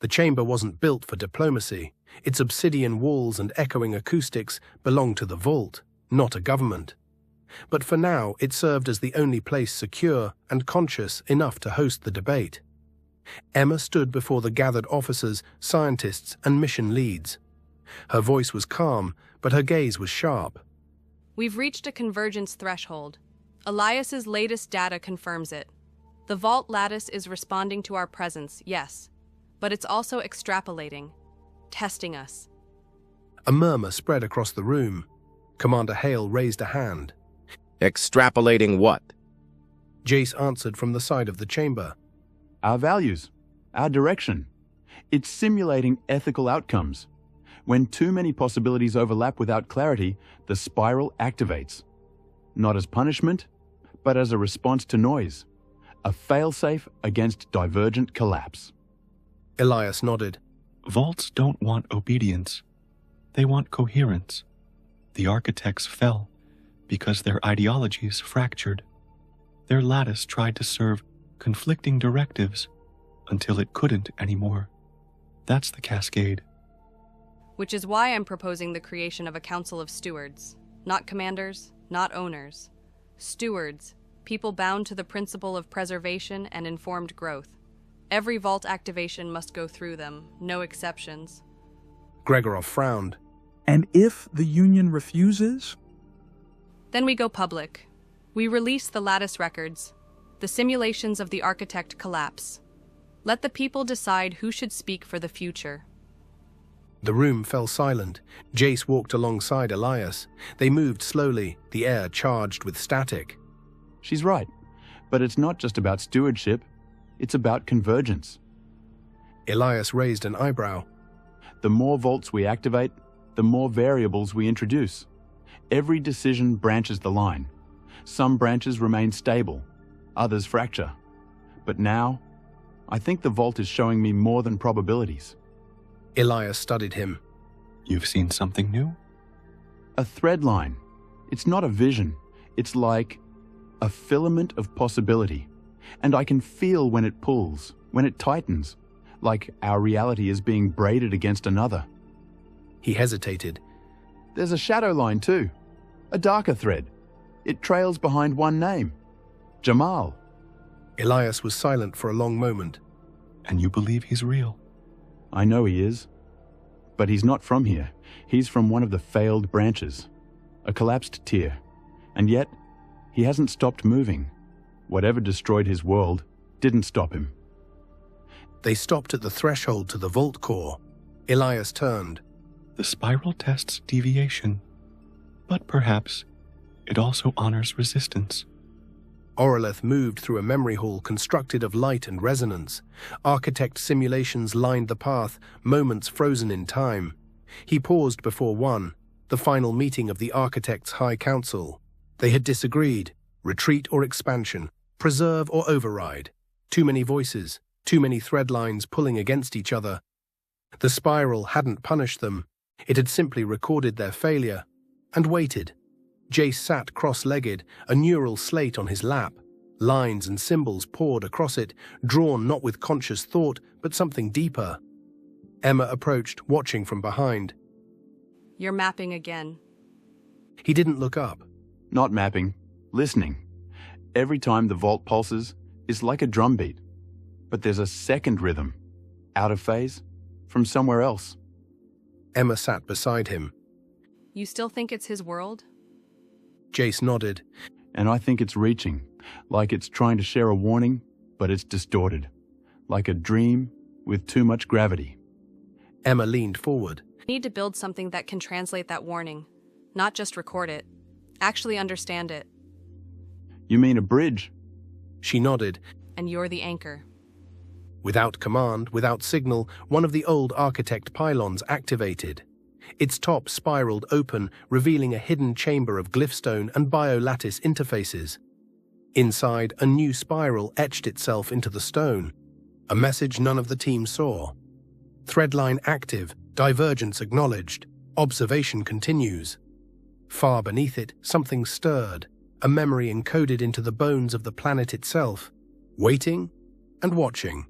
The chamber wasn't built for diplomacy. Its obsidian walls and echoing acoustics belonged to the vault, not a government. But for now, it served as the only place secure and conscious enough to host the debate. Emma stood before the gathered officers, scientists, and mission leads. Her voice was calm, but her gaze was sharp. We've reached a convergence threshold. Elias's latest data confirms it. The vault lattice is responding to our presence, yes, but it's also extrapolating, testing us. A murmur spread across the room. Commander Hale raised a hand. Extrapolating what? Jace answered from the side of the chamber. Our values, our direction. It's simulating ethical outcomes. When too many possibilities overlap without clarity, the spiral activates. Not as punishment, but as a response to noise. A failsafe against divergent collapse. Elias nodded. Vaults don't want obedience. They want coherence. The architects fell because their ideologies fractured. Their lattice tried to serve conflicting directives until it couldn't anymore. That's the cascade. Which is why I'm proposing the creation of a council of stewards. Not commanders, not owners. Stewards, people bound to the principle of preservation and informed growth. Every vault activation must go through them, no exceptions. Gregorov frowned. And if the Union refuses? Then we go public. We release the lattice records. The simulations of the architect collapse. Let the people decide who should speak for the future. The room fell silent. Jace walked alongside Elias. They moved slowly, the air charged with static. She's right, but it's not just about stewardship. It's about convergence. Elias raised an eyebrow. The more vaults we activate, the more variables we introduce. Every decision branches the line. Some branches remain stable, others fracture. But now, I think the vault is showing me more than probabilities. Elias studied him. You've seen something new? A threadline. It's not a vision. It's like a filament of possibility. And I can feel when it pulls, when it tightens, like our reality is being braided against another. He hesitated. There's a shadow line too, a darker thread. It trails behind one name, Jamal. Elias was silent for a long moment. And you believe he's real? I know he is. But he's not from here. He's from one of the failed branches, a collapsed tier. And yet, he hasn't stopped moving. Whatever destroyed his world didn't stop him. They stopped at the threshold to the vault core. Elias turned. The spiral tests deviation, but perhaps it also honors resistance. Oreleth moved through a memory hall constructed of light and resonance. Architect simulations lined the path, moments frozen in time. He paused before one, the final meeting of the Architects' High Council. They had disagreed. Retreat or expansion, preserve or override. Too many voices, too many thread lines pulling against each other. The spiral hadn't punished them. It had simply recorded their failure and waited. Jace sat cross-legged, a neural slate on his lap. Lines and symbols poured across it, drawn not with conscious thought, but something deeper. Emma approached, watching from behind. You're mapping again. He didn't look up. Not mapping, listening. Every time the vault pulses, it's like a drumbeat. But there's a second rhythm, out of phase, from somewhere else. Emma sat beside him. You still think it's his world? Jace nodded. And I think it's reaching, like it's trying to share a warning, but it's distorted. Like a dream with too much gravity. Emma leaned forward. We need to build something that can translate that warning, not just record it, actually understand it. You mean a bridge? She nodded. And you're the anchor. Without command, without signal, one of the old architect pylons activated. Its top spiraled open, revealing a hidden chamber of glyphstone and biolattice interfaces. Inside, a new spiral etched itself into the stone. A message none of the team saw. Threadline active, divergence acknowledged, observation continues. Far beneath it, something stirred, a memory encoded into the bones of the planet itself, waiting and watching.